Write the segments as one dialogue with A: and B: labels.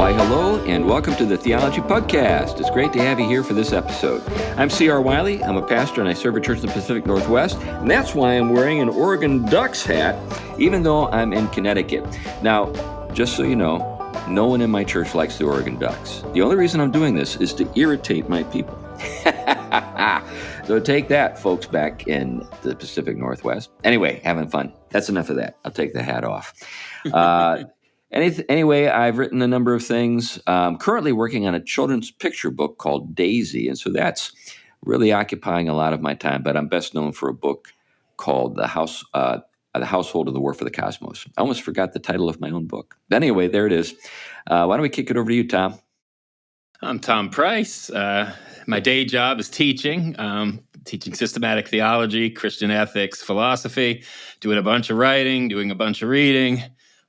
A: Why, hello, and welcome to the Theology Pugcast. It's great to have you here for this episode. I'm C.R. Wiley. I'm a pastor, and I serve a church in the Pacific Northwest, and that's why I'm wearing an Oregon Ducks hat, even though I'm in Connecticut. Now, just so you know, no one in my church likes the Oregon Ducks. The only reason I'm doing this is to irritate my people. So take that, folks back in the Pacific Northwest. Anyway, having fun. That's enough of that. I'll take the hat off. Anyway, I've written a number of things. I'm currently working on a children's picture book called Daisy, and so that's really occupying a lot of my time. But I'm best known for a book called The Household of the War for the Cosmos. I almost forgot the title of my own book. But anyway, there it is. Why don't we kick it over to you, Tom?
B: I'm Tom Price. My day job is teaching systematic theology, Christian ethics, philosophy, doing a bunch of writing, doing a bunch of reading.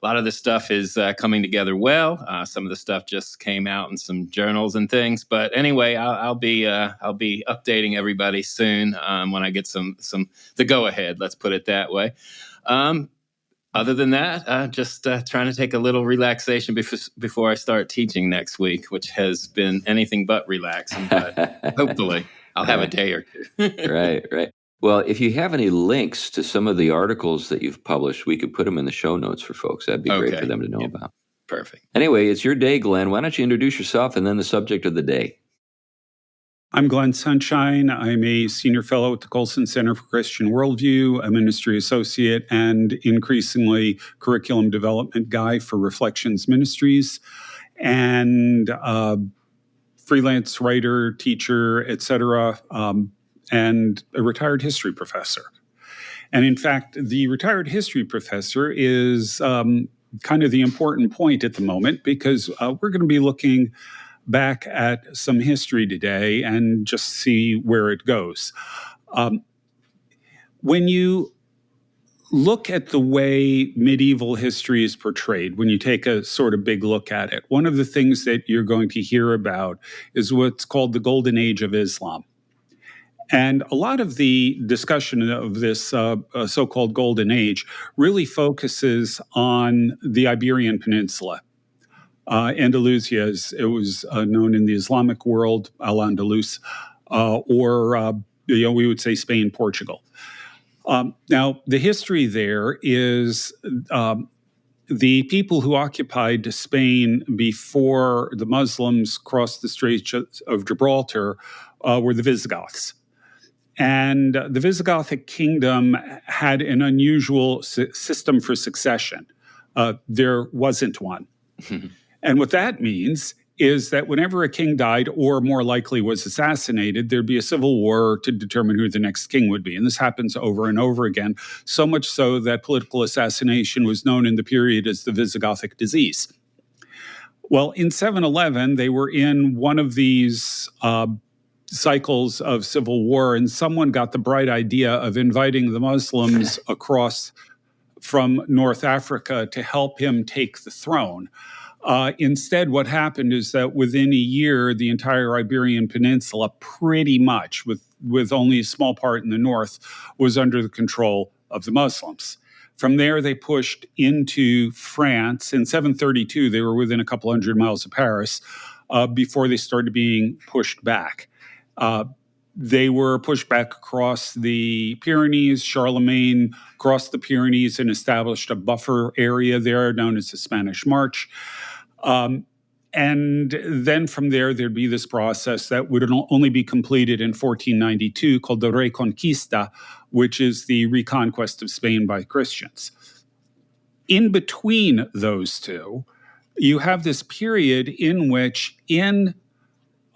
B: A lot of this stuff is coming together well. Some of the stuff just came out in some journals and things. But anyway, I'll be updating everybody soon when I get the go ahead. Let's put it that way. Other than that, just trying to take a little relaxation before I start teaching next week, which has been anything but relaxing. But hopefully, I'll have a day or two.
A: Right. Well, if you have any links to some of the articles that you've published, we could put them in the show notes for folks. That'd be great for them to know about.
B: Perfect.
A: Anyway, it's your day, Glenn. Why don't you introduce yourself and then the subject of the day?
C: I'm Glenn Sunshine. I'm a senior fellow at the Colson Center for Christian Worldview, a ministry associate, and increasingly curriculum development guy for Reflections Ministries, and freelance writer, teacher, etc., and a retired history professor. And in fact, the retired history professor is kind of the important point at the moment, because we're going to be looking back at some history today and just see where it goes. When you look at the way medieval history is portrayed, when you take a sort of big look at it, one of the things that you're going to hear about is what's called the Golden Age of Islam. And a lot of the discussion of this so-called Golden Age really focuses on the Iberian Peninsula. Andalusia, as it was known in the Islamic world, Al-Andalus, or we would say Spain, Portugal. Now, the history there is the people who occupied Spain before the Muslims crossed the Straits of Gibraltar were the Visigoths. And the Visigothic kingdom had an unusual system for succession. There wasn't one. And what that means is that whenever a king died, or more likely was assassinated, there'd be a civil war to determine who the next king would be. And this happens over and over again, so much so that political assassination was known in the period as the Visigothic disease. Well, in 711, they were in one of these cycles of civil war, and someone got the bright idea of inviting the Muslims across from North Africa to help him take the throne. Instead, what happened is that within a year, the entire Iberian Peninsula, pretty much, with only a small part in the north, was under the control of the Muslims. From there, they pushed into France. In 732, they were within a couple hundred miles of Paris before they started being pushed back. They were pushed back across the Pyrenees. Charlemagne crossed the Pyrenees and established a buffer area there known as the Spanish March. And then from there, there'd be this process that would only be completed in 1492 called the Reconquista, which is the reconquest of Spain by Christians. In between those two, you have this period in which in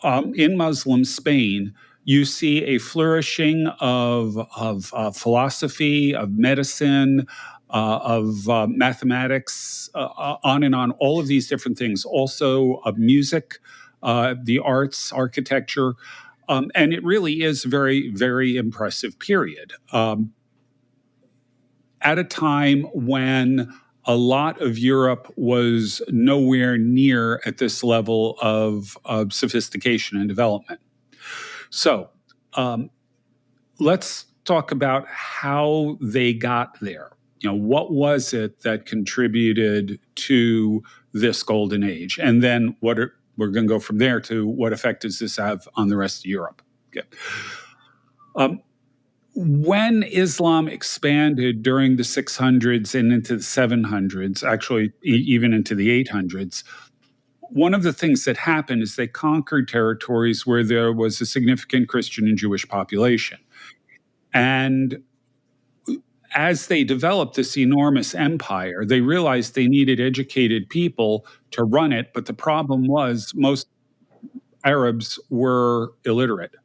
C: Muslim Spain, you see a flourishing of philosophy, of medicine, of mathematics, on and on, all of these different things. Also of music, the arts, architecture. And it really is a very, very impressive period. At a time when a lot of Europe was nowhere near at this level of sophistication and development. So let's talk about how they got there. what was it that contributed to this golden age? And then we're going to go from there to what effect does this have on the rest of Europe? Okay. When Islam expanded during the 600s and into the 700s, actually even into the 800s, one of the things that happened is they conquered territories where there was a significant Christian and Jewish population. And as they developed this enormous empire, they realized they needed educated people to run it. But the problem was most Arabs were illiterate.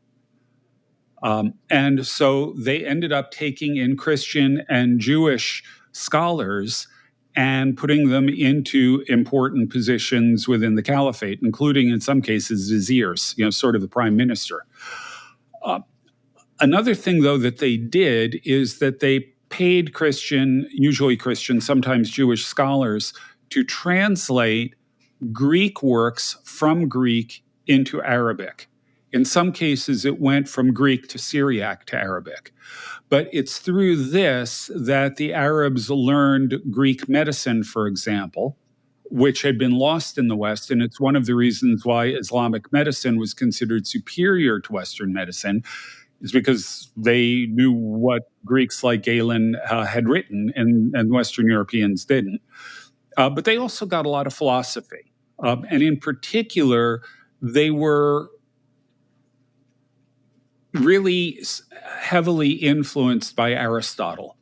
C: And so they ended up taking in Christian and Jewish scholars and putting them into important positions within the caliphate, including in some cases viziers, sort of the prime minister. Another thing, though, that they did is that they paid Christian, usually Christian, sometimes Jewish scholars to translate Greek works from Greek into Arabic. In some cases, it went from Greek to Syriac to Arabic. But it's through this that the Arabs learned Greek medicine, for example, which had been lost in the West. And it's one of the reasons why Islamic medicine was considered superior to Western medicine, is because they knew what Greeks like Galen had written and Western Europeans didn't. But they also got a lot of philosophy. And in particular, they were really heavily influenced by Aristotle.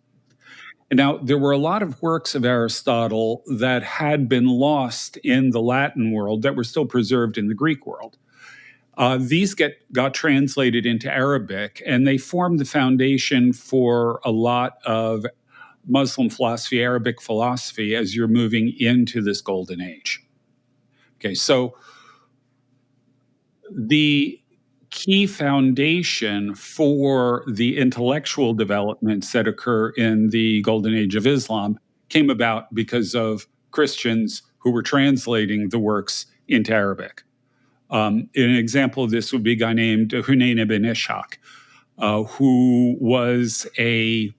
C: And now, there were a lot of works of Aristotle that had been lost in the Latin world that were still preserved in the Greek world. These got translated into Arabic, and they formed the foundation for a lot of Muslim philosophy, Arabic philosophy, as you're moving into this golden age. Okay, so the key foundation for the intellectual developments that occur in the golden age of Islam came about because of Christians who were translating the works into Arabic. An example of this would be a guy named Hunayn ibn Ishaq, who was he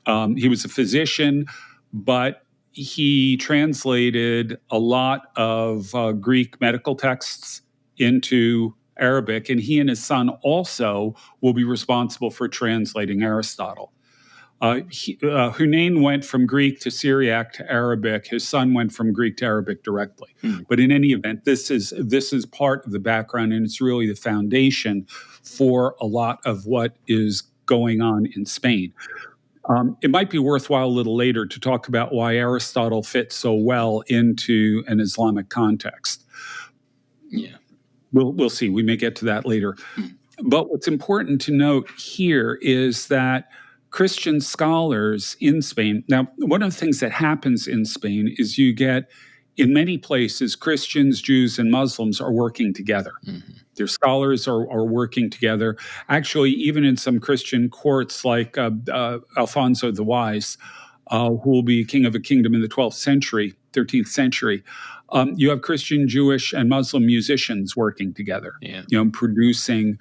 C: was a physician, but he translated a lot of Greek medical texts into Arabic, and he and his son also will be responsible for translating Aristotle. Hunayn went from Greek to Syriac to Arabic. His son went from Greek to Arabic directly. But in any event, this is part of the background, and it's really the foundation for a lot of what is going on in Spain. It might be worthwhile a little later to talk about why Aristotle fits so well into an Islamic context.
B: Yeah.
C: We'll see. We may get to that later. But what's important to note here is that Christian scholars in Spain. Now, one of the things that happens in Spain is you get, in many places, Christians, Jews, and Muslims are working together. Mm-hmm. Their scholars are working together. Actually, even in some Christian courts like Alfonso the Wise, who will be king of a kingdom in the 12th century, 13th century, you have Christian, Jewish, and Muslim musicians working together, producing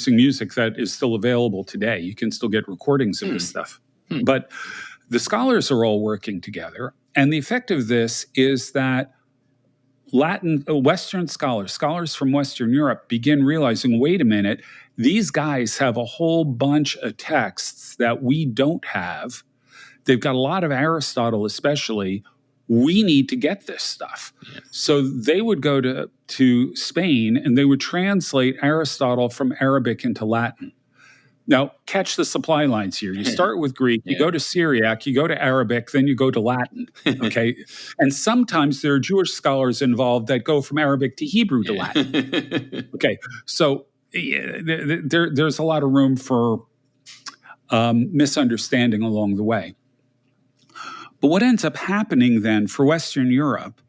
C: music that is still available today. You can still get recordings of this stuff. But the scholars are all working together. And the effect of this is that Western scholars from Western Europe begin realizing, wait a minute, these guys have a whole bunch of texts that we don't have. They've got a lot of Aristotle, especially. We need to get this stuff. Yeah. So they would go to Spain and they would translate Aristotle from Arabic into Latin. Now, catch the supply lines here. You start with Greek, you go to Syriac, you go to Arabic, then you go to Latin, okay? And sometimes there are Jewish scholars involved that go from Arabic to Hebrew to Latin. Okay, so there's a lot of room for misunderstanding along the way. But what ends up happening then for Western Europe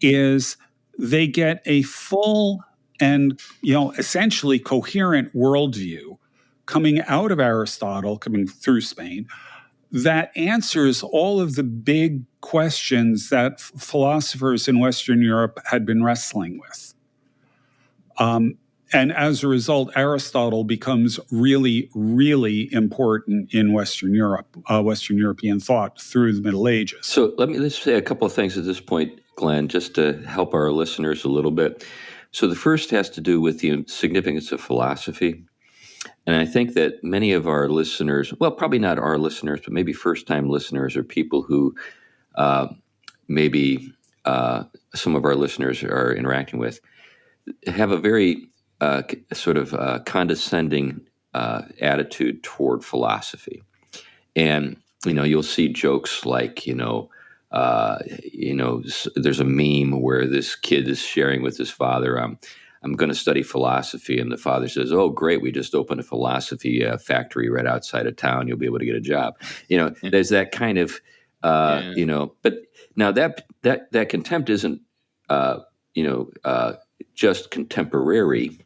C: is they get a full and, essentially coherent worldview coming out of Aristotle, coming through Spain, that answers all of the big questions that philosophers in Western Europe had been wrestling with. And as a result, Aristotle becomes really, really important in Western Europe, Western European thought through the Middle Ages.
A: So let's say a couple of things at this point, Glenn, just to help our listeners a little bit. So the first has to do with the significance of philosophy. And I think that many of our listeners, well, probably not our listeners, but maybe first-time listeners or people who maybe some of our listeners are interacting with, have a very sort of condescending attitude toward philosophy. And, you'll see jokes like, there's a meme where this kid is sharing with his father, I'm going to study philosophy. And the father says, oh, great, we just opened a philosophy factory right outside of town. You'll be able to get a job. There's that kind of, but now that contempt isn't, just contemporary.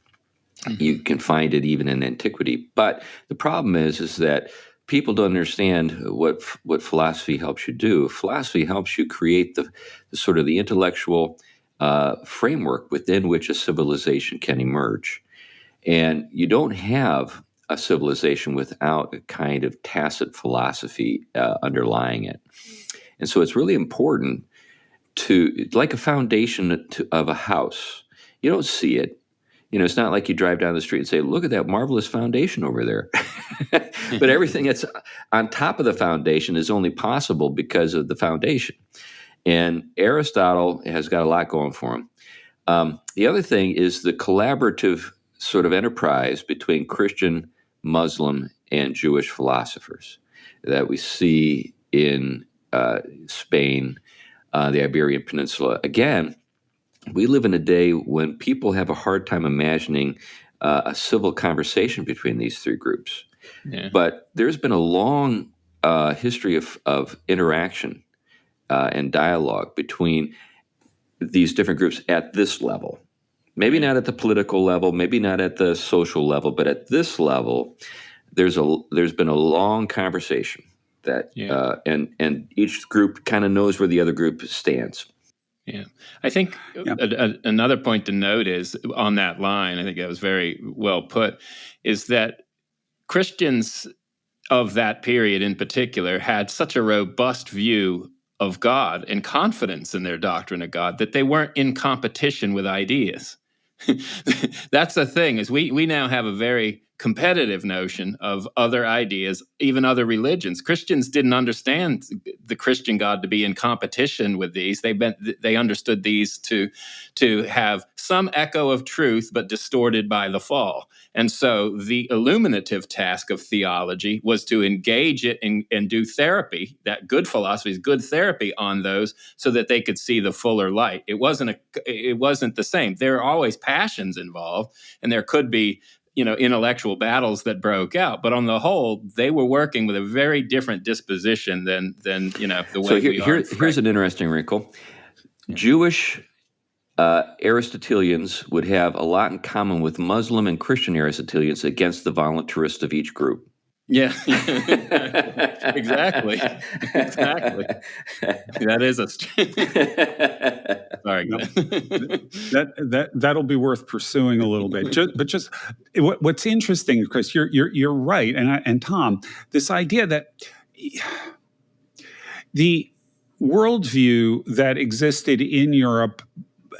A: Mm-hmm. You can find it even in antiquity. But the problem is that people don't understand what philosophy helps you do. Philosophy helps you create the sort of the intellectual framework within which a civilization can emerge. And you don't have a civilization without a kind of tacit philosophy underlying it. And so it's really important to, like a foundation of a house. You don't see it. It's not like you drive down the street and say, look at that marvelous foundation over there. But everything that's on top of the foundation is only possible because of the foundation. And Aristotle has got a lot going for him. The other thing is the collaborative sort of enterprise between Christian, Muslim, and Jewish philosophers that we see in Spain, the Iberian Peninsula. Again, we live in a day when people have a hard time imagining a civil conversation between these three groups. Yeah. But there's been a long history of interaction and dialogue between these different groups at this level. Maybe not at the political level, maybe not at the social level, but at this level, there's been a long conversation that and each group kind of knows where the other group stands.
B: Yeah, I think another point to note is on that line, I think that was very well put, is that Christians of that period in particular had such a robust view of God and confidence in their doctrine of God that they weren't in competition with ideas. That's the thing, is we now have a very competitive notion of other ideas, even other religions. Christians didn't understand the Christian God to be in competition with these. They understood these to have some echo of truth, but distorted by the fall. And so the illuminative task of theology was to engage it and do therapy, that good philosophy is good therapy on those, so that they could see the fuller light. It wasn't the same. There are always passions involved, and there could be intellectual battles that broke out, but on the whole, they were working with a very different disposition than the way
A: so
B: we are.
A: Here's an interesting wrinkle. Jewish Aristotelians would have a lot in common with Muslim and Christian Aristotelians against the voluntarist of each group.
B: Yeah, exactly. That is a sorry.
C: That'll be worth pursuing a little bit. Just what's interesting, Chris, you're right, and Tom, this idea that the worldview that existed in Europe,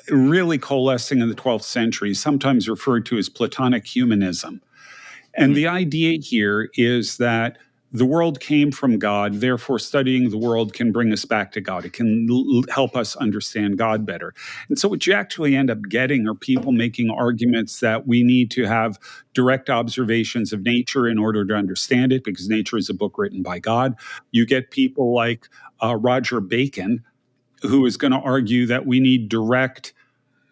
C: really coalescing in the 12th century, sometimes referred to as Platonic Humanism. And the idea here is that the world came from God, therefore studying the world can bring us back to God. It can help us understand God better. And so what you actually end up getting are people making arguments that we need to have direct observations of nature in order to understand it, because nature is a book written by God. You get people like Roger Bacon, who is going to argue that we need direct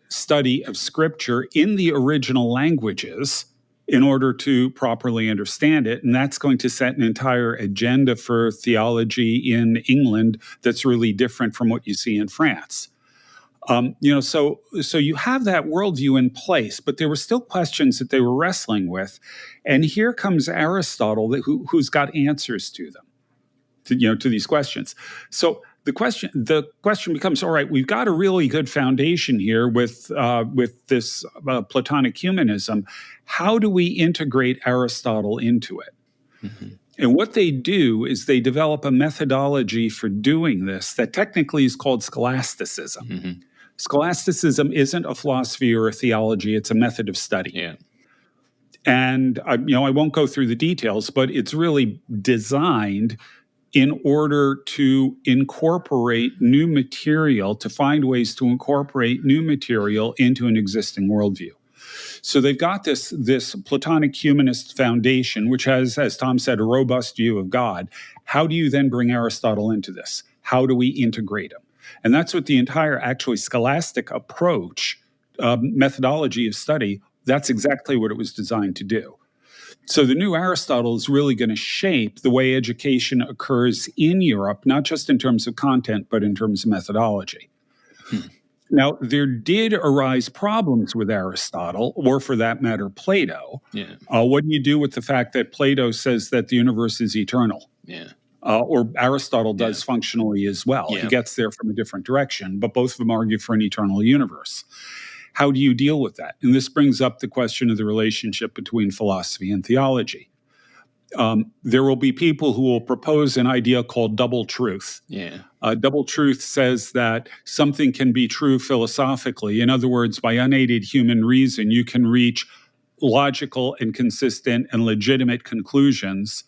C: study of Scripture in the original languages in order to properly understand it. And that's going to set an entire agenda for theology in England that's really different from what you see in France. So you have that worldview in place, but there were still questions that they were wrestling with. And here comes Aristotle, who's got answers to them, to these questions. So the question becomes, all right, we've got a really good foundation here with this Platonic humanism. How do we integrate Aristotle into it?
B: Mm-hmm.
C: And what they do is they develop a methodology for doing this that technically is called scholasticism.
B: Mm-hmm.
C: Scholasticism isn't a philosophy or a theology; it's a method of study.
B: Yeah.
C: And I won't go through the details, but it's really designed in order to incorporate new material, to find ways to incorporate new material into an existing worldview. So they've got this Platonic humanist foundation, which has, as Tom said, a robust view of God. How do you then bring Aristotle into this? How do we integrate him? And that's what the entire actually scholastic approach, methodology of study, that's exactly what it was designed to do. So the new Aristotle is really going to shape the way education occurs in Europe, not just in terms of content, but in terms of methodology. Now, there did arise problems with Aristotle, or for that matter, Plato.
B: Yeah.
C: What do you do with the fact that Plato says that the universe is eternal?
B: Yeah.
C: Or Aristotle does functionally as well.
B: Yeah.
C: He gets there from a different direction, but both of them argue for an eternal universe. How do you deal with that? And this brings up the question of the relationship between philosophy and theology. There will be people who will propose an idea called double truth.
B: Yeah.
C: Double truth says that something can be true philosophically. In other words, by unaided human reason, you can reach logical and consistent and legitimate conclusions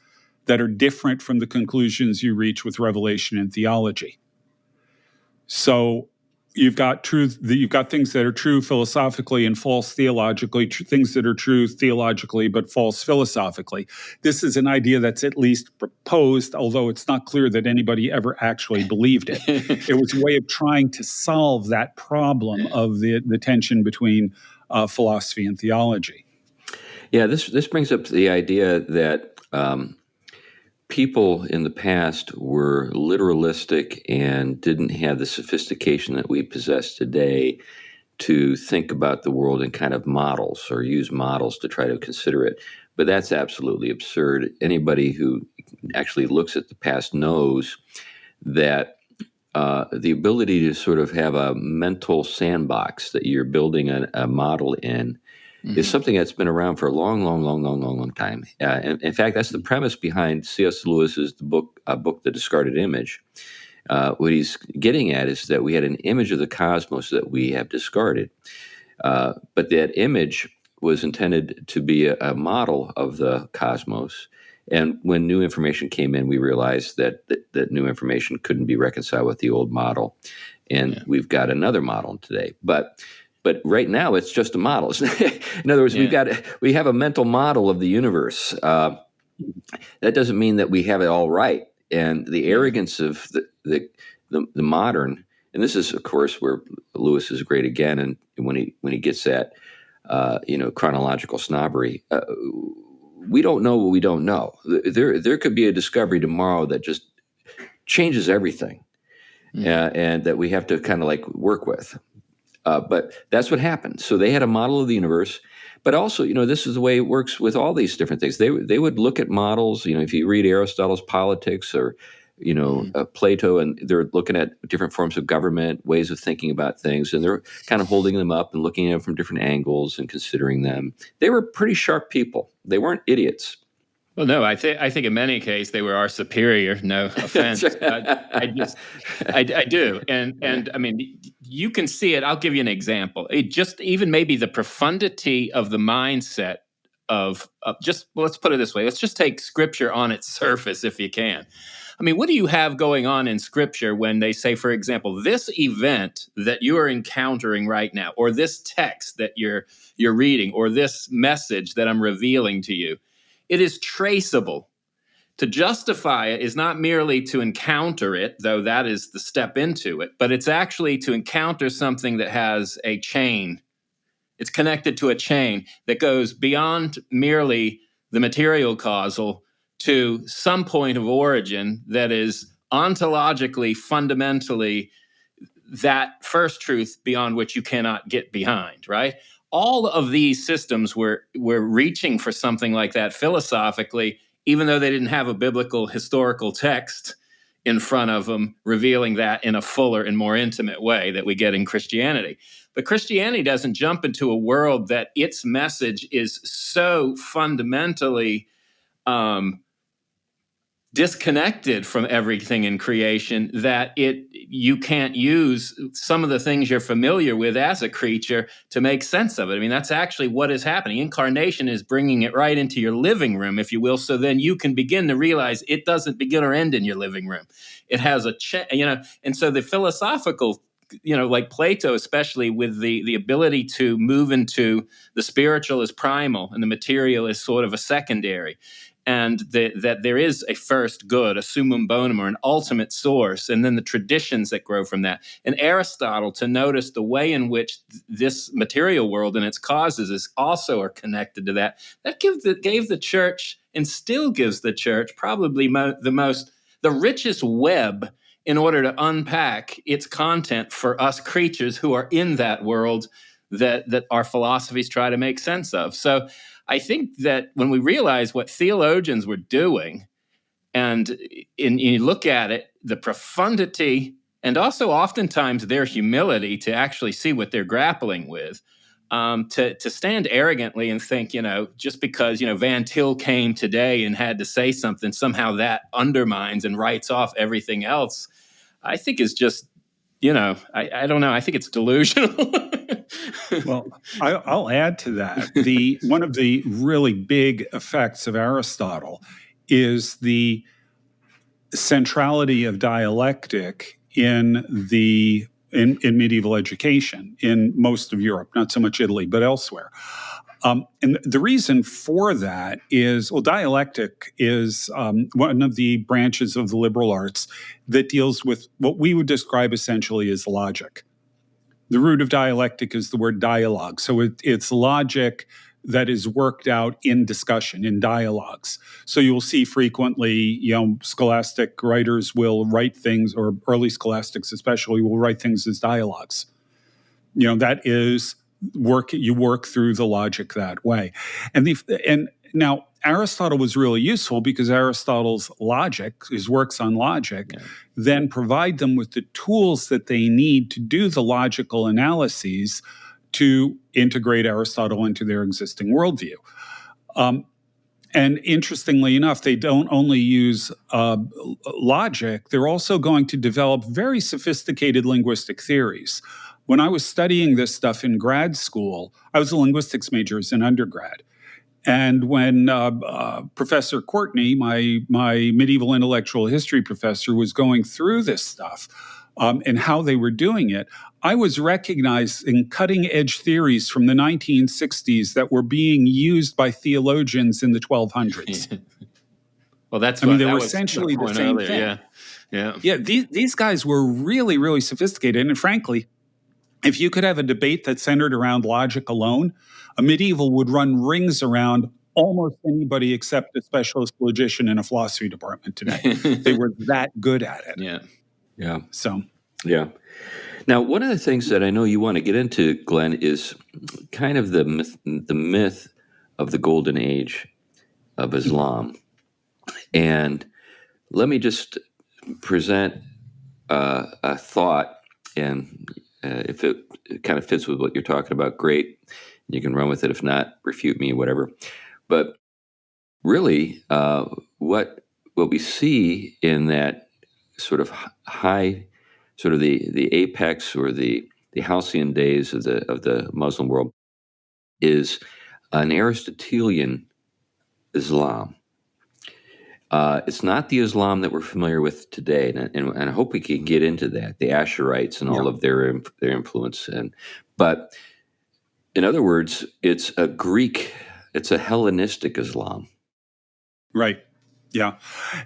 C: that are different from the conclusions you reach with revelation and theology. So you've got truth. You've got things that are true philosophically and false theologically. Things that are true theologically but false philosophically. This is an idea that's at least proposed, although it's not clear that anybody ever actually believed it. It was a way of trying to solve that problem of the tension between philosophy and theology.
A: Yeah, this brings up the idea that people in the past were literalistic and didn't have the sophistication that we possess today to think about the world in kind of models or use models to try to consider it. But that's absolutely absurd. Anybody who actually looks at the past knows that the ability to sort of have a mental sandbox that you're building a model in is something that's been around for a long time. In fact, that's the premise behind C.S. Lewis's book, The Discarded Image. What he's getting at is that we had an image of the cosmos that we have discarded, but that image was intended to be a model of the cosmos. And when new information came in, we realized that new information couldn't be reconciled with the old model, and we've got another model today. But right now, it's just a model. In other words, we have a mental model of the universe. That doesn't mean that we have it all right. And the arrogance of the modern, and this is, of course, where Lewis is great again. And when he gets at chronological snobbery, we don't know what we don't know. There could be a discovery tomorrow that just changes everything, and that we have to kind of like work with. But that's what happened. So they had a model of the universe, but also, this is the way it works with all these different things. They would look at models. If you read Aristotle's Politics or, Plato, and they're looking at different forms of government, ways of thinking about things, and they're kind of holding them up and looking at them from different angles and considering them. They were pretty sharp people. They weren't idiots.
B: Well, no, I think in many cases they were our superior. No offense, I do, and I mean, you can see it. I'll give you an example. It just even maybe the profundity of the mindset of just let's put it this way. Let's just take Scripture on its surface, if you can. I mean, what do you have going on in Scripture when they say, for example, this event that you are encountering right now, or this text that you're reading, or this message that I'm revealing to you? It is traceable. To justify it is not merely to encounter it, though that is the step into it, but it's actually to encounter something that has a chain. It's connected to a chain that goes beyond merely the material causal to some point of origin that is ontologically, fundamentally, that first truth beyond which you cannot get behind, right? All of these systems were reaching for something like that philosophically, even though they didn't have a biblical historical text in front of them, revealing that in a fuller and more intimate way that we get in Christianity. But Christianity doesn't jump into a world that its message is so fundamentally disconnected from everything in creation that you can't use some of the things you're familiar with as a creature to make sense of it. I mean, that's actually what is happening. Incarnation is bringing it right into your living room, if you will, so then you can begin to realize it doesn't begin or end in your living room. It has and so the philosophical, like Plato, especially with the ability to move into the spiritual as primal and the material is sort of a secondary, and that there is a first good, a summum bonum, or an ultimate source, and then the traditions that grow from that. And Aristotle, to notice the way in which this material world and its causes are connected to that, gave the church, and still gives the church, probably the richest web in order to unpack its content for us creatures who are in that world that our philosophies try to make sense of. So I think that when we realize what theologians were doing, and you look at it, the profundity, and also oftentimes their humility to actually see what they're grappling with, to stand arrogantly and think, just because, Van Til came today and had to say something, somehow that undermines and writes off everything else, I think is just, I don't know. I think it's delusional.
C: Well, I'll add to that. One of the really big effects of Aristotle is the centrality of dialectic in medieval education in most of Europe, not so much Italy, but elsewhere. And the reason for that is, dialectic is one of the branches of the liberal arts that deals with what we would describe essentially as logic. The root of dialectic is the word dialogue. So it's logic that is worked out in discussion, in dialogues. So you'll see frequently, scholastic writers will write things, or early scholastics especially, will write things as dialogues. That is you work through the logic that way. And now Aristotle was really useful because Aristotle's logic, his works on logic, then provide them with the tools that they need to do the logical analyses to integrate Aristotle into their existing worldview. And interestingly enough, they don't only use logic, they're also going to develop very sophisticated linguistic theories. When I was studying this stuff in grad school, I was a linguistics major as an undergrad. And when Professor Courtney, my medieval intellectual history professor, was going through this stuff and how they were doing it, I was recognizing cutting-edge theories from the 1960s that were being used by theologians in the 1200s.
B: Well,
C: they were essentially the same thing. Yeah. These guys were really, really sophisticated, and frankly, if you could have a debate that centered around logic alone, a medieval would run rings around almost anybody except a specialist logician in a philosophy department today. They were that good at it.
A: Yeah.
C: So.
A: Yeah. Now, one of the things that I know you want to get into, Glenn, is kind of the myth of the golden age of Islam. And let me just present a thought, and if it kind of fits with what you're talking about, great. You can run with it. If not, refute me, whatever. But really, what we see in that sort of high, sort of the apex or the halcyon days of the Muslim world, is an Aristotelian Islam. It's not the Islam that we're familiar with today, and I hope we can get into that, the Asherites and all of their influence. But in other words, it's a Hellenistic Islam.
C: Right. Yeah.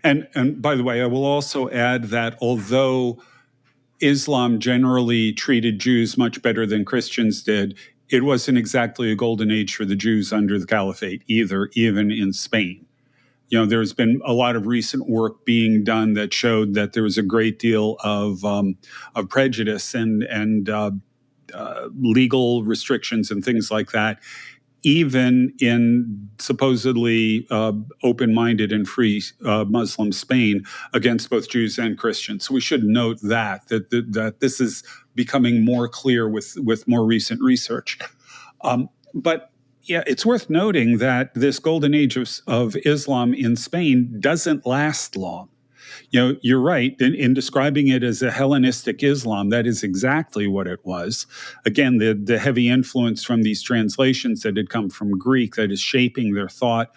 C: And by the way, I will also add that although Islam generally treated Jews much better than Christians did, it wasn't exactly a golden age for the Jews under the Caliphate either, even in Spain. There's been a lot of recent work being done that showed that there was a great deal of prejudice and legal restrictions and things like that even in supposedly open-minded and free Muslim Spain against both Jews and Christians. So we should note that this is becoming more clear with more recent research. But yeah, it's worth noting that this golden age of Islam in Spain doesn't last long. You're right in describing it as a Hellenistic Islam. That is exactly what it was. Again, the heavy influence from these translations that had come from Greek that is shaping their thought.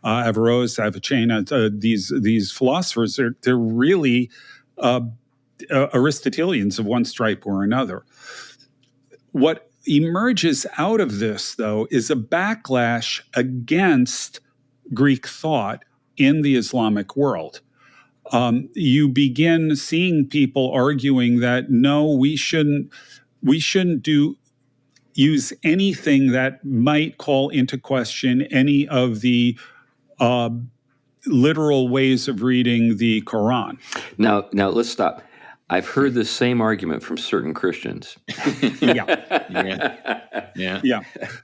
C: Averroes, Avicenna, these philosophers, they're really Aristotelians of one stripe or another. What emerges out of this, though, is a backlash against Greek thought in the Islamic world. You begin seeing people arguing that no, we shouldn't use anything that might call into question any of the literal ways of reading the Quran.
A: Now let's stop. I've heard the same argument from certain Christians.
C: Yeah.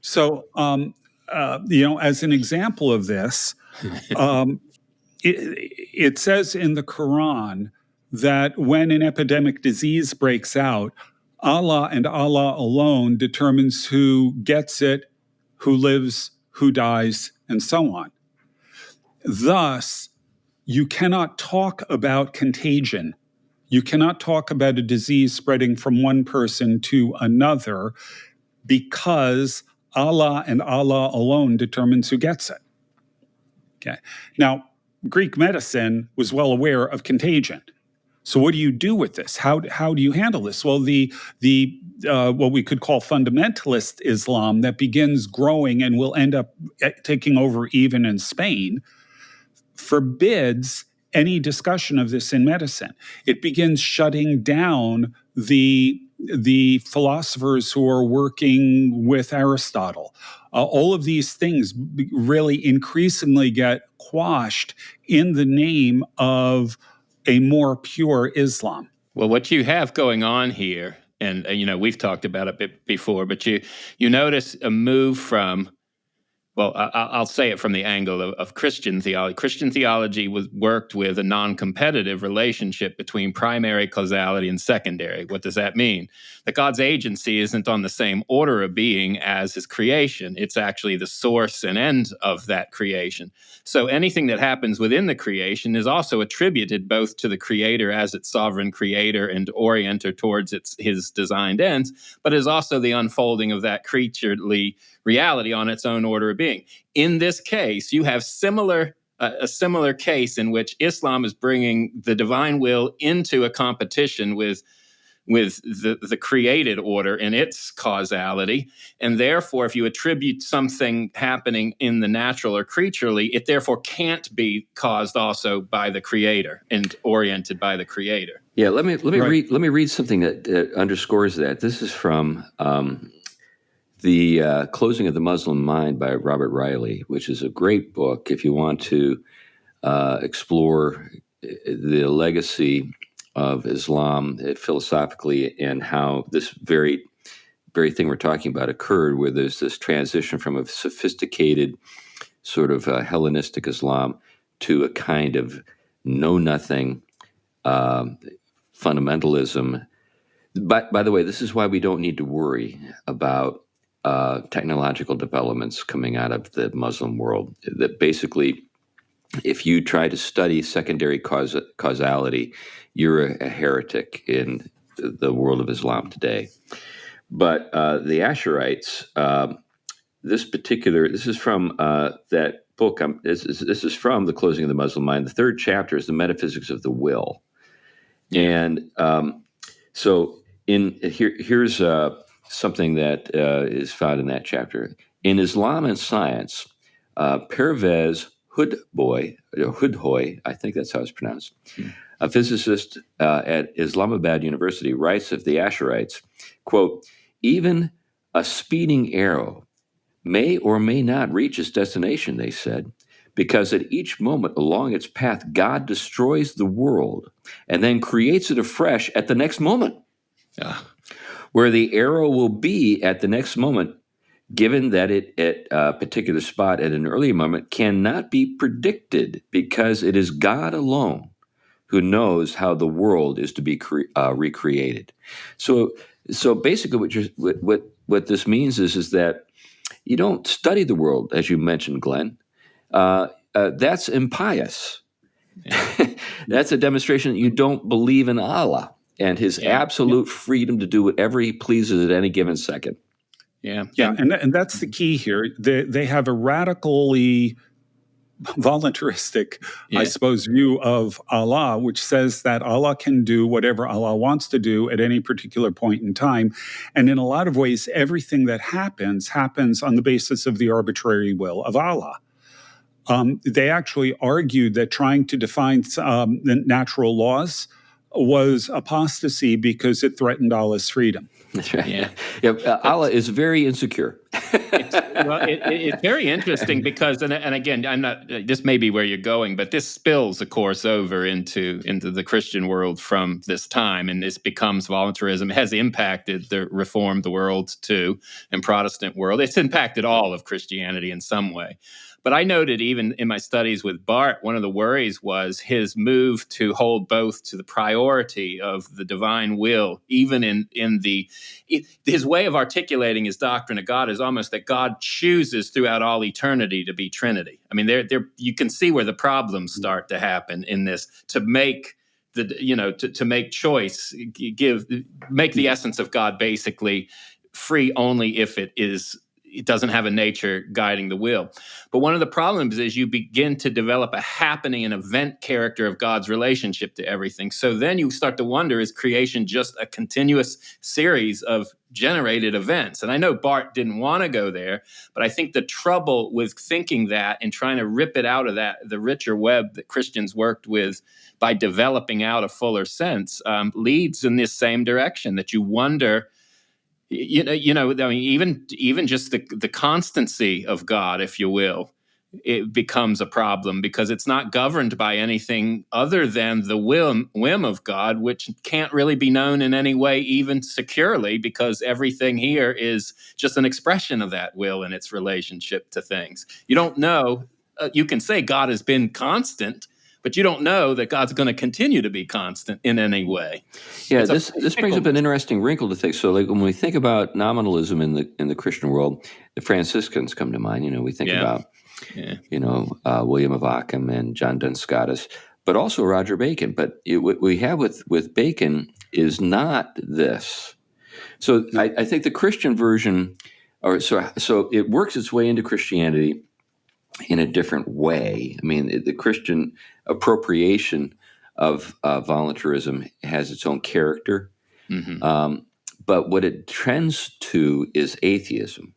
C: So, as an example of this, it says in the Quran that when an epidemic disease breaks out, Allah and Allah alone determines who gets it, who lives, who dies, and so on. Thus, you cannot talk about contagion. You cannot talk about a disease spreading from one person to another because Allah and Allah alone determines who gets it. Okay. Now, Greek medicine was well aware of contagion. So what do you do with this? How do you handle this? Well, the what we could call fundamentalist Islam that begins growing and will end up taking over even in Spain forbids any discussion of this in medicine. It begins shutting down the philosophers who are working with Aristotle. All of these things really increasingly get quashed in the name of a more pure Islam.
B: Well, what you have going on here, and we've talked about it before, but you notice a move from, well, I'll say it from the angle of Christian theology. Christian theology worked with a non-competitive relationship between primary causality and secondary. What does that mean? That God's agency isn't on the same order of being as his creation. It's actually the source and end of that creation. So anything that happens within the creation is also attributed both to the creator as its sovereign creator and orienter towards his designed ends, but is also the unfolding of that creaturely reality on its own order of being. In this case, you have a similar case in which Islam is bringing the divine will into a competition with the created order and its causality. And therefore, if you attribute something happening in the natural or creaturely, it therefore can't be caused also by the creator and oriented by the creator.
A: Yeah, let me read something that underscores that. This is from The Closing of the Muslim Mind by Robert Riley, which is a great book if you want to explore the legacy of Islam philosophically and how this very thing we're talking about occurred, where there's this transition from a sophisticated sort of Hellenistic Islam to a kind of know-nothing fundamentalism. But by the way, this is why we don't need to worry about technological developments coming out of the Muslim world. That basically, if you try to study secondary causality, you're a heretic in the world of Islam today. But the Asherites, this is from that book. This is from The Closing of the Muslim Mind. The third chapter is the metaphysics of the will, and so here's something that is found in that chapter. In Islam and Science, Pervez Hudhoy, I think that's how it's pronounced, a physicist at Islamabad University, writes of the Asherites, quote, even a speeding arrow may or may not reach its destination, they said, because at each moment along its path, God destroys the world and then creates it afresh at the next moment. Where the arrow will be at the next moment given that it at a particular spot at an earlier moment cannot be predicted because it is God alone who knows how the world is to be recreated. So basically, what this means is that you don't study the world, as you mentioned, Glenn. That's impious. Yeah. That's a demonstration that you don't believe in Allah and his absolute freedom to do whatever he pleases at any given second.
C: Yeah, and that's the key here. They have a radically voluntaristic, I suppose, view of Allah, which says that Allah can do whatever Allah wants to do at any particular point in time. And in a lot of ways, everything that happens on the basis of the arbitrary will of Allah. They actually argued that trying to define the natural laws was apostasy because it threatened Allah's freedom.
A: That's right. Allah is very insecure.
B: It's very interesting because, and again, I'm not. This may be where you're going, but this spills, of course, over into the Christian world from this time, and this becomes voluntarism. It has impacted the Reformed world too, and Protestant world. It's impacted all of Christianity in some way. But I noted even in my studies with Barth, one of the worries was his move to hold both to the priority of the divine will, even his way of articulating his doctrine of God is almost that God chooses throughout all eternity to be Trinity. I mean, you can see where the problems start to happen in this, to make to make choice, make the essence of God basically free only if it doesn't have a nature guiding the will. But one of the problems is you begin to develop a happening and event character of God's relationship to everything. So then you start to wonder, is creation just a continuous series of generated events? And I know Barth didn't want to go there, but I think the trouble with thinking that and trying to rip it out of the richer web that Christians worked with by developing out a fuller sense leads in this same direction, that you wonder, I mean, even just the constancy of God, if you will, it becomes a problem because it's not governed by anything other than the whim of God, which can't really be known in any way, even securely, because everything here is just an expression of that will and its relationship to things. You don't know. You can say God has been constant, but you don't know that God's going to continue to be constant in any way.
A: Yeah, this brings up an interesting wrinkle to think. So, like when we think about nominalism in the Christian world, the Franciscans come to mind. We think about William of Ockham and John Duns Scotus, but also Roger Bacon. But what we have with Bacon is not this. So I think the Christian version, so it works its way into Christianity in a different way. I mean, the Christian appropriation of voluntarism has its own character, but what it trends to is atheism.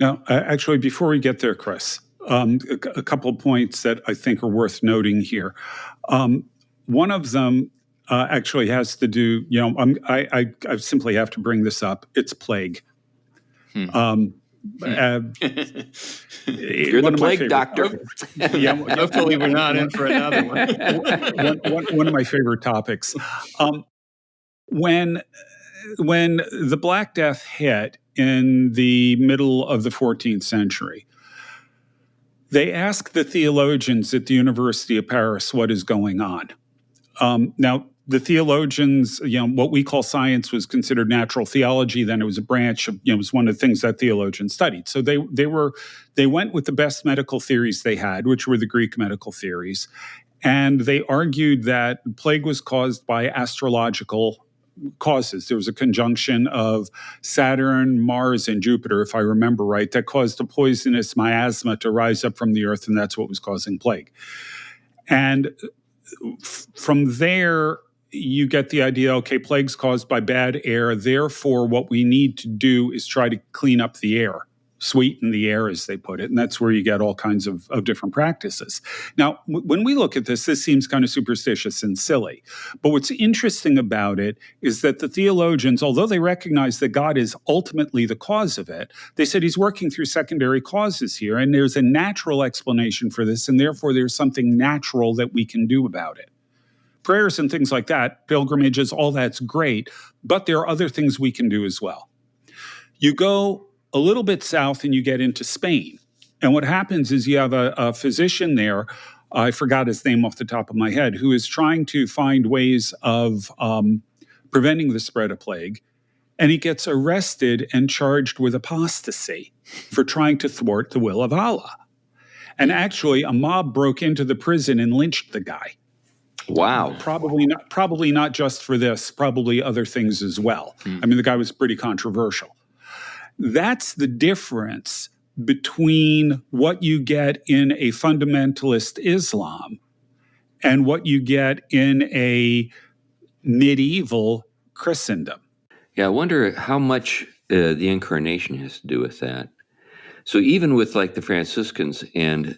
C: Now, actually, before we get there, Chris, a couple of points that I think are worth noting here. One of them actually has to do, I simply have to bring this up. It's plague.
A: You're the plague doctor.
B: Hopefully we're not in for another one.
C: One of my favorite topics. When the Black Death hit in the middle of the 14th century, they asked the theologians at the University of Paris what is going on. Now, the theologians, what we call science was considered natural theology. Then it was a branch of, it was one of the things that theologians studied. So they went with the best medical theories they had, which were the Greek medical theories. And they argued that plague was caused by astrological causes. There was a conjunction of Saturn, Mars, and Jupiter, if I remember right, that caused a poisonous miasma to rise up from the earth, and that's what was causing plague. And from there, you get the idea, okay, plague's caused by bad air. Therefore, what we need to do is try to clean up the air, sweeten the air, as they put it. And that's where you get all kinds of different practices. Now, when we look at this seems kind of superstitious and silly. But what's interesting about it is that the theologians, although they recognize that God is ultimately the cause of it, they said he's working through secondary causes here. And there's a natural explanation for this. And therefore, there's something natural that we can do about it. Prayers and things like that, pilgrimages, all that's great, but there are other things we can do as well. You go a little bit south and you get into Spain. And what happens is you have a physician there, I forgot his name off the top of my head, who is trying to find ways of preventing the spread of plague. And he gets arrested and charged with apostasy for trying to thwart the will of Allah. And actually, a mob broke into the prison and lynched the guy.
A: Wow.
C: Probably not just for this, probably other things as well. I mean, the guy was pretty controversial. That's the difference between what you get in a fundamentalist Islam and what you get in a medieval Christendom.
A: Yeah, I wonder how much the incarnation has to do with that. So even with like the Franciscans and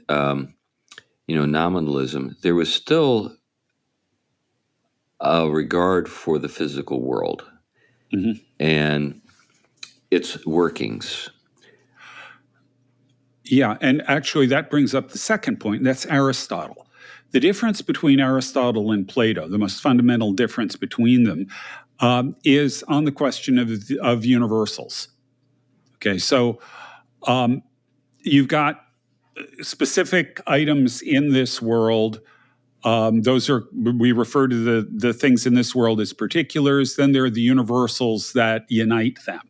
A: nominalism, there was still a regard for the physical world and its workings.
C: Yeah, and actually that brings up the second point, and that's Aristotle. The difference between Aristotle and Plato, the most fundamental difference between them, is on the question of universals. Okay, so you've got specific items in this world. We refer to the things in this world as particulars. Then there are the universals that unite them.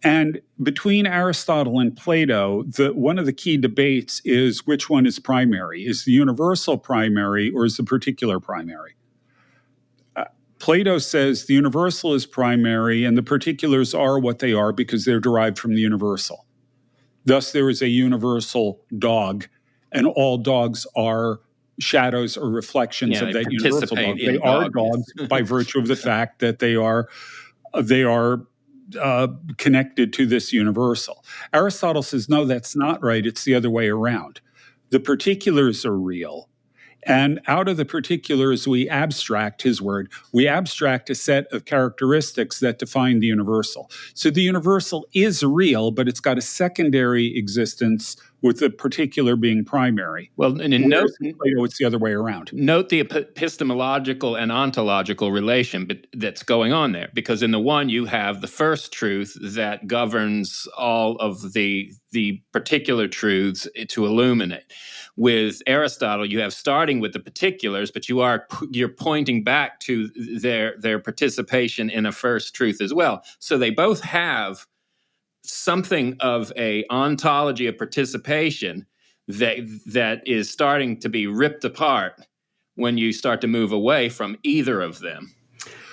C: And between Aristotle and Plato, one of the key debates is which one is primary. Is the universal primary or is the particular primary? Plato says the universal is primary and the particulars are what they are because they're derived from the universal. Thus, there is a universal dog, and all dogs are shadows or reflections of that universal dog. They are dogs by virtue of the fact that they are connected to this universal. Aristotle says, no, that's not right. It's the other way around. The particulars are real. And out of the particulars, we abstract, his word, we abstract a set of characteristics that define the universal. So the universal is real, but it's got a secondary existence with the particular being primary.
B: Well, and in
C: Plato, it's the other way around.
B: Note the epistemological and ontological relation that's going on there, because in the one you have the first truth that governs all of the particular truths to illuminate. With Aristotle, you have starting with the particulars, but you're pointing back to their participation in a first truth as well. So they both have something of a ontology of participation that is starting to be ripped apart when you start to move away from either of them.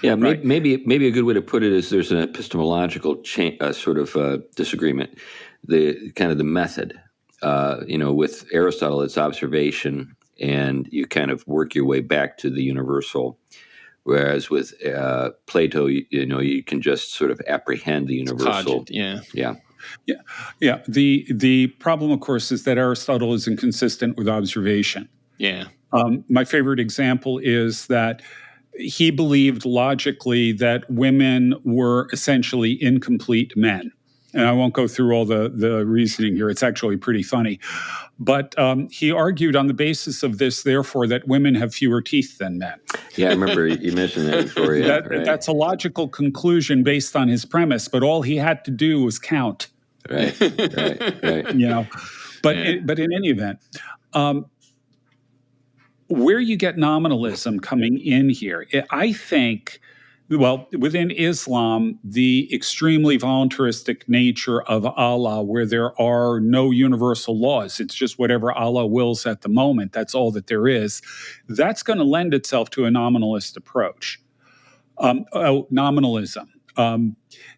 A: Yeah, right. maybe a good way to put it is there's an epistemological disagreement. The method. With Aristotle, it's observation, and you kind of work your way back to the universal. Whereas with Plato, you can just sort of apprehend the universal.
B: Yeah.
C: The problem, of course, is that Aristotle is inconsistent with observation.
B: Yeah.
C: My favorite example is that he believed logically that women were essentially incomplete men. And I won't go through all the reasoning here. It's actually pretty funny. But he argued on the basis of this, therefore, that women have fewer teeth than men.
A: Yeah, I remember you mentioned that before. Yeah, right.
C: That's a logical conclusion based on his premise, but all he had to do was count.
A: Right.
C: But in any event, where you get nominalism coming in here, I think... Well, within Islam, the extremely voluntaristic nature of Allah, where there are no universal laws, it's just whatever Allah wills at the moment, that's all that there is, that's going to lend itself to a nominalist approach. Nominalism.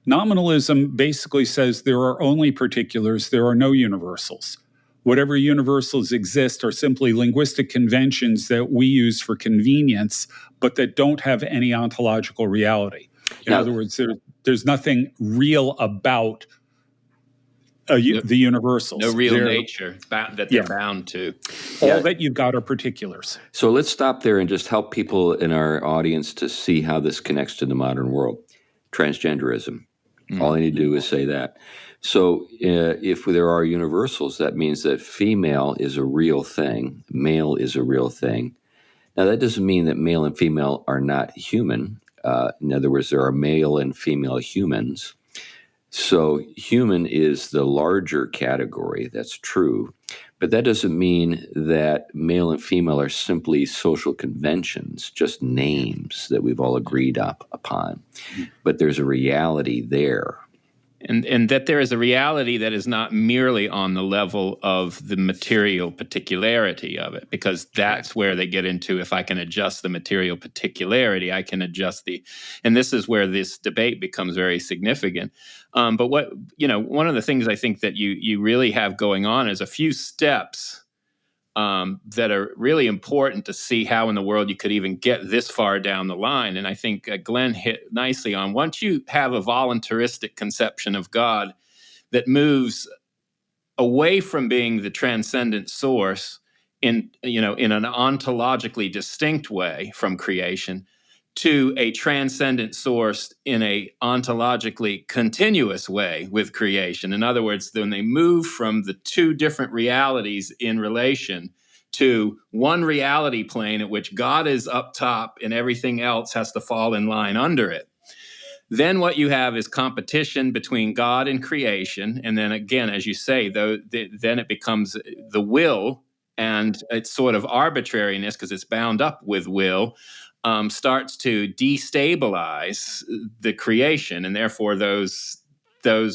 C: Nominalism basically says there are only particulars, there are no universals. Whatever universals exist are simply linguistic conventions that we use for convenience, but that don't have any ontological reality. In other words, there's nothing real about the universals.
B: No real nature that they're bound to.
C: All that you've got are particulars.
A: So let's stop there and just help people in our audience to see how this connects to the modern world. Transgenderism. All I need to do is say that. So if there are universals, that means that female is a real thing, male is a real thing. Now, that doesn't mean that male and female are not human. In other words, there are male and female humans. So human is the larger category. That's true. But that doesn't mean that male and female are simply social conventions, just names that we've all agreed upon. But there's a reality there.
B: And that there is a reality that is not merely on the level of the material particularity of it, because that's where they get into, if I can adjust the material particularity, I can adjust and this is where this debate becomes very significant. But one of the things I think that you really have going on is a few steps that are really important to see how in the world you could even get this far down the line. And I think Glenn hit nicely on, once you have a voluntaristic conception of God that moves away from being the transcendent source in an ontologically distinct way from creation to a transcendent source in a ontologically continuous way with creation. In other words, when they move from the two different realities in relation to one reality plane at which God is up top and everything else has to fall in line under it, then what you have is competition between God and creation. And then again, as you say, then it becomes the will, and it's sort of arbitrariness because it's bound up with will, starts to destabilize the creation, and therefore those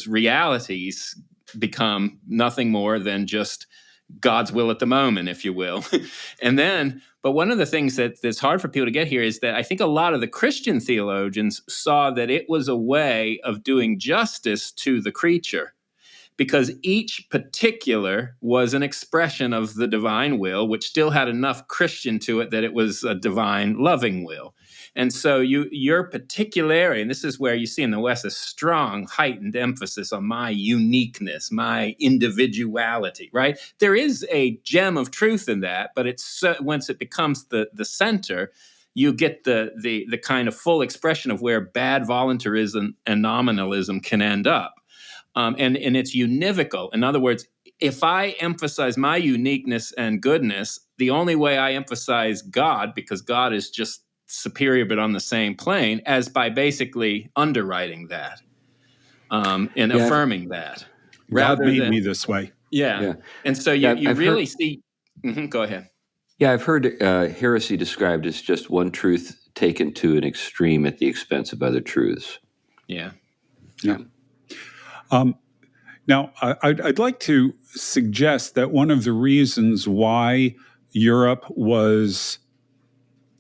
B: realities become nothing more than just God's will at the moment, if you will. But one of the things that's hard for people to get here is that I think a lot of the Christian theologians saw that it was a way of doing justice to the creature, because each particular was an expression of the divine will, which still had enough Christian to it that it was a divine loving will. And so your particularity, and this is where you see in the West a strong, heightened emphasis on my uniqueness, my individuality, right? There is a gem of truth in that, but once it becomes the center, you get the kind of full expression of where bad voluntarism and nominalism can end up. And it's univocal. In other words, if I emphasize my uniqueness and goodness, the only way I emphasize God, because God is just superior but on the same plane, as by basically underwriting that and affirming that.
C: God made me this way.
B: Yeah. And so you really see... Go ahead.
A: Yeah, I've heard heresy described as just one truth taken to an extreme at the expense of other truths.
B: Yeah.
C: Now, I'd like to suggest that one of the reasons why Europe was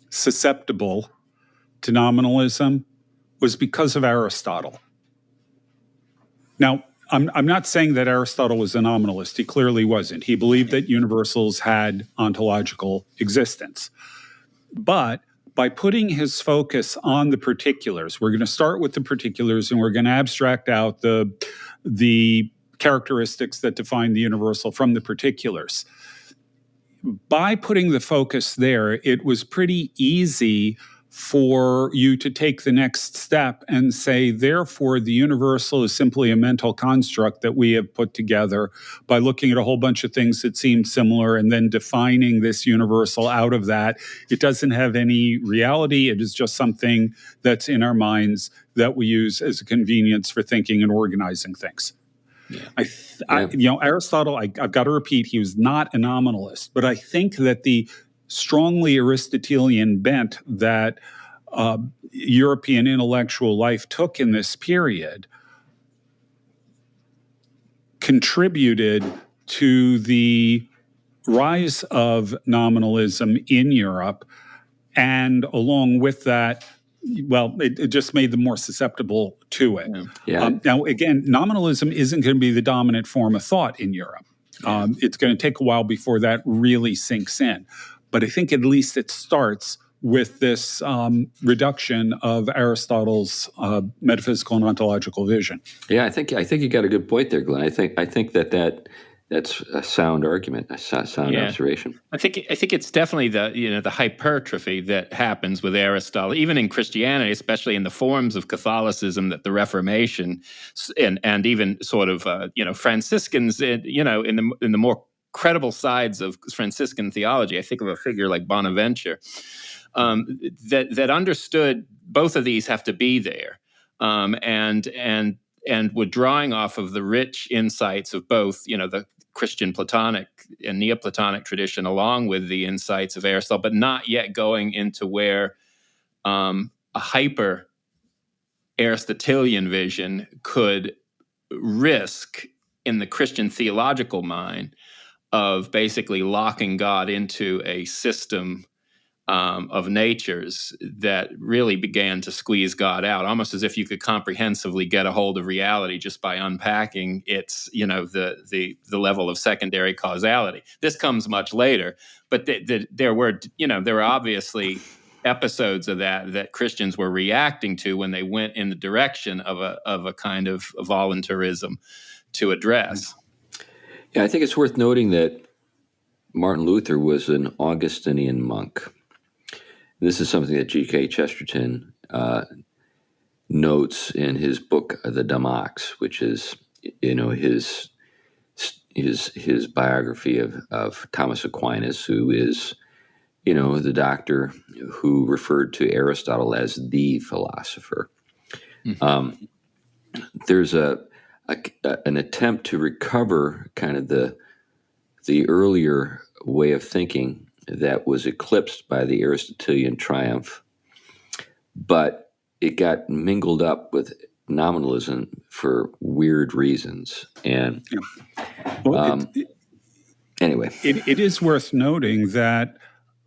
C: susceptible to nominalism was because of Aristotle. Now, I'm not saying that Aristotle was a nominalist. He clearly wasn't. He believed that universals had ontological existence. But by putting his focus on the particulars, we're going to start with the particulars and we're going to abstract out the characteristics that define the universal from the particulars. By putting the focus there, it was pretty easy for you to take the next step and say, therefore, the universal is simply a mental construct that we have put together by looking at a whole bunch of things that seem similar and then defining this universal out of that. It doesn't have any reality. It is just something that's in our minds that we use as a convenience for thinking and organizing things. Yeah. Aristotle, I've got to repeat, he was not a nominalist, but I think that the strongly Aristotelian bent that European intellectual life took in this period contributed to the rise of nominalism in Europe, and along with that, well, it just made them more susceptible to it.
A: Yeah.
C: Now, again, nominalism isn't going to be the dominant form of thought in Europe. It's going to take a while before that really sinks in. But I think at least it starts with this reduction of Aristotle's metaphysical and ontological vision.
A: Yeah, I think you got a good point there, Glenn. I think that's a sound argument, a sound observation.
B: I think it's definitely the hypertrophy that happens with Aristotle, even in Christianity, especially in the forms of Catholicism that the Reformation and even sort of Franciscans, in the more credible sides of Franciscan theology. I think of a figure like Bonaventure that understood both of these have to be there, and and were drawing off of the rich insights of both, the Christian Platonic and Neoplatonic tradition, along with the insights of Aristotle, but not yet going into where a hyper Aristotelian vision could risk in the Christian theological mind of basically locking God into a system of natures that really began to squeeze God out, almost as if you could comprehensively get a hold of reality just by unpacking its, the level of secondary causality. This comes much later, but there were obviously episodes of that Christians were reacting to when they went in the direction of a kind of voluntarism to address.
A: Yeah, I think it's worth noting that Martin Luther was an Augustinian monk. This is something that G.K. Chesterton notes in his book, The Damocks, which is, his biography of Thomas Aquinas, who is, the doctor who referred to Aristotle as the philosopher. Mm-hmm. There's an attempt to recover kind of the earlier way of thinking that was eclipsed by the Aristotelian triumph, but it got mingled up with nominalism for weird reasons. And anyway,
C: it is worth noting that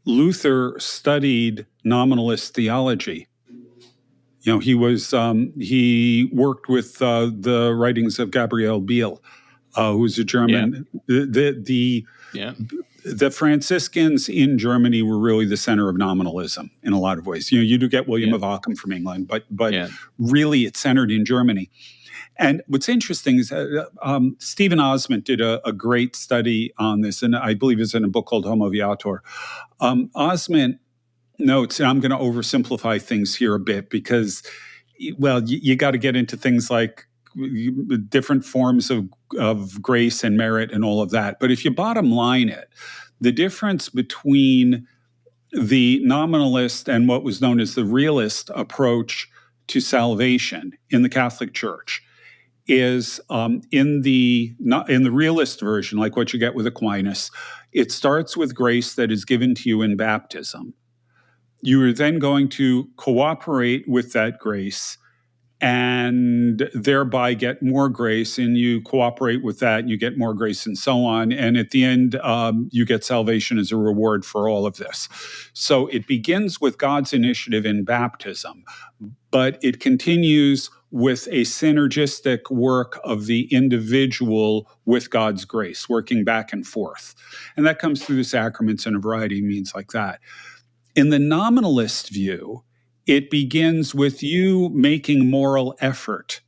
C: Luther studied nominalist theology. He worked with the writings of Gabriel Biel, who's a German.
B: Yeah.
C: The Franciscans in Germany were really the center of nominalism in a lot of ways. You do get William of Ockham from England, but really it's centered in Germany. And what's interesting is Stephen Osment did a great study on this, and I believe it's in a book called Homo Viator. Osment notes, and I'm going to oversimplify things here a bit because, well, you got to get into things like different forms of grace and merit and all of that. But if you bottom line it, the difference between the nominalist and what was known as the realist approach to salvation in the Catholic Church is in the realist version, like what you get with Aquinas, it starts with grace that is given to you in baptism. You are then going to cooperate with that grace and thereby get more grace, and you cooperate with that, and you get more grace, and so on. And at the end, you get salvation as a reward for all of this. So it begins with God's initiative in baptism, but it continues with a synergistic work of the individual with God's grace, working back and forth. And that comes through the sacraments and a variety of means like that. In the nominalist view, it begins with you making moral effort,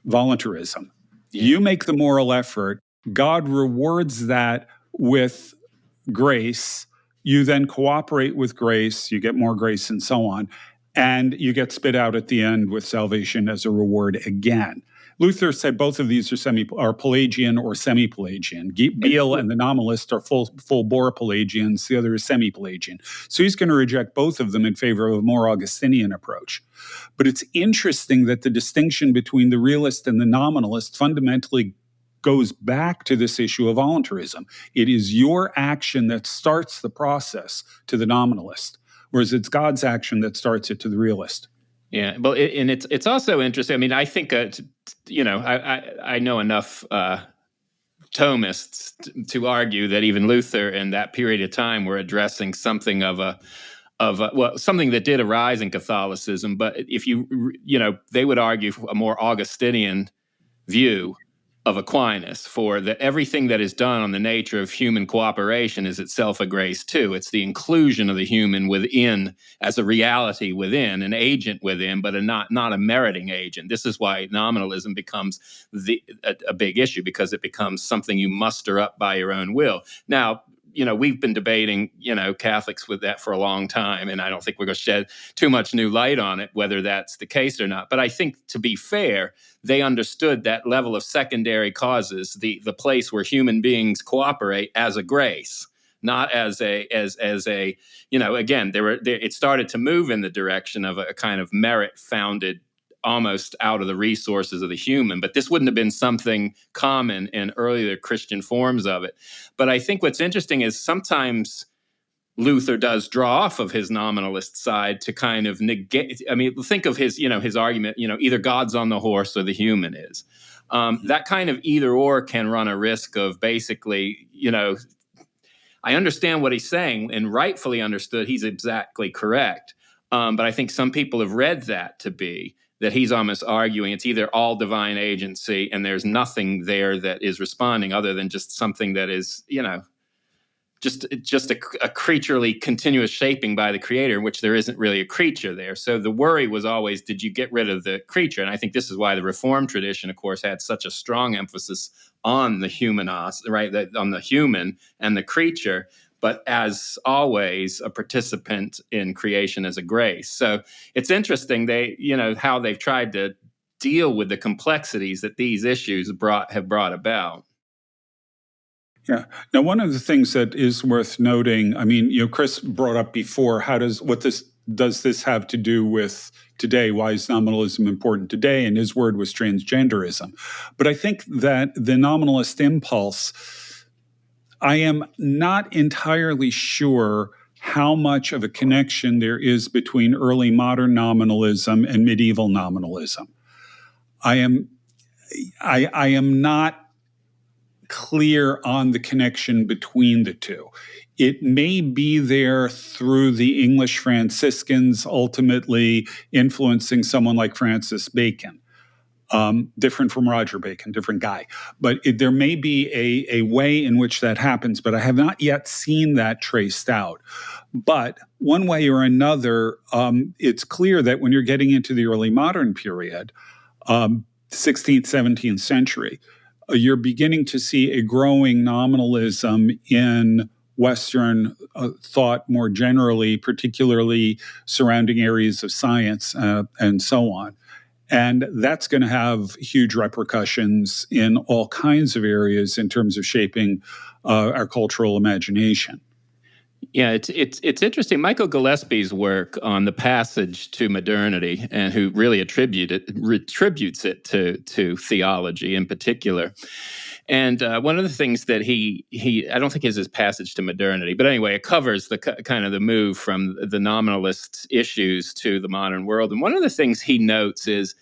C: voluntarism. Yeah. You make the moral effort. God rewards that with grace. You then cooperate with grace. You get more grace and so on. And you get spit out at the end with salvation as a reward again. Luther said both of these are Pelagian or semi-Pelagian. Biel and the nominalist are full-bore Pelagians. The other is semi-Pelagian. So he's going to reject both of them in favor of a more Augustinian approach. But it's interesting that the distinction between the realist and the nominalist fundamentally goes back to this issue of voluntarism. It is your action that starts the process to the nominalist, whereas it's God's action that starts it to the realist.
B: Yeah, well, and it's also interesting. I mean, I think I know enough Thomists to argue that even Luther in that period of time were addressing something something that did arise in Catholicism. But if they would argue for a more Augustinian view of Aquinas, for that everything that is done on the nature of human cooperation is itself a grace too. It's the inclusion of the human within as a reality within, an agent within, but not a meriting agent. This is why nominalism becomes a big issue, because it becomes something you muster up by your own will. Now, we've been debating, Catholics with that for a long time, and I don't think we're going to shed too much new light on it, whether that's the case or not. But I think, to be fair, they understood that level of secondary causes, the place where human beings cooperate, as a grace, not as a again, it started to move in the direction of a kind of merit-founded almost out of the resources of the human. But this wouldn't have been something common in earlier Christian forms of it. But I think what's interesting is sometimes Luther does draw off of his nominalist side to kind of negate. I mean, think of his argument, either God's on the horse or the human is. That kind of either or can run a risk of basically, I understand what he's saying, and rightfully understood, he's exactly correct. But I think some people have read that to be that he's almost arguing it's either all divine agency and there's nothing there that is responding other than just something that is, just a creaturely continuous shaping by the creator, in which there isn't really a creature there. So the worry was always, did you get rid of the creature? And I think this is why the Reformed tradition, of course, had such a strong emphasis on the humanos, right? On the human and the creature, but as always, a participant in creation as a grace. So it's interesting how they've tried to deal with the complexities that these issues have brought about.
C: Yeah. Now, one of the things that is worth noting, I mean, Chris brought up before, does this have to do with today? Why is nominalism important today? And his word was transgenderism. But I think that the nominalist impulse, I am not entirely sure how much of a connection there is between early modern nominalism and medieval nominalism. I am not clear on the connection between the two. It may be there through the English Franciscans ultimately influencing someone like Francis Bacon, different from Roger Bacon, different guy. But there may be a way in which that happens, but I have not yet seen that traced out. But one way or another, it's clear that when you're getting into the early modern period, 16th, 17th century, you're beginning to see a growing nominalism in Western thought more generally, particularly surrounding areas of science and so on. And that's going to have huge repercussions in all kinds of areas in terms of shaping our cultural imagination.
B: Yeah, it's interesting. Michael Gillespies' work on the passage to modernity, and who really attributes it to theology in particular. And one of the things that he I don't think is his passage to modernity, but anyway, it covers the kind of the move from the nominalist issues to the modern world. And one of the things he notes is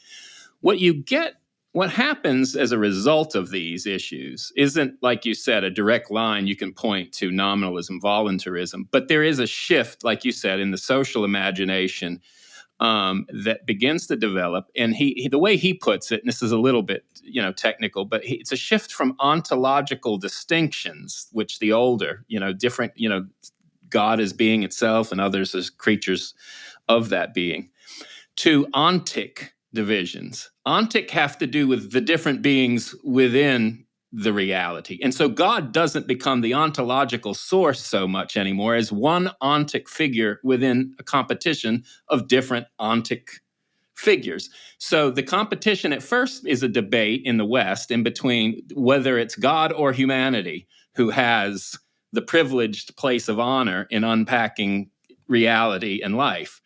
B: what happens as a result of these issues isn't, like you said, a direct line you can point to nominalism, voluntarism, but there is a shift, like you said, in the social imagination that begins to develop. And the way he puts it, and this is a little bit, technical, but it's a shift from ontological distinctions, which the older, different, God as being itself and others as creatures of that being, to ontic divisions. Ontic have to do with the different beings within the reality. And so God doesn't become the ontological source so much anymore as one ontic figure within a competition of different ontic figures. So the competition at first is a debate in the West in between whether it's God or humanity who has the privileged place of honor in unpacking reality and life.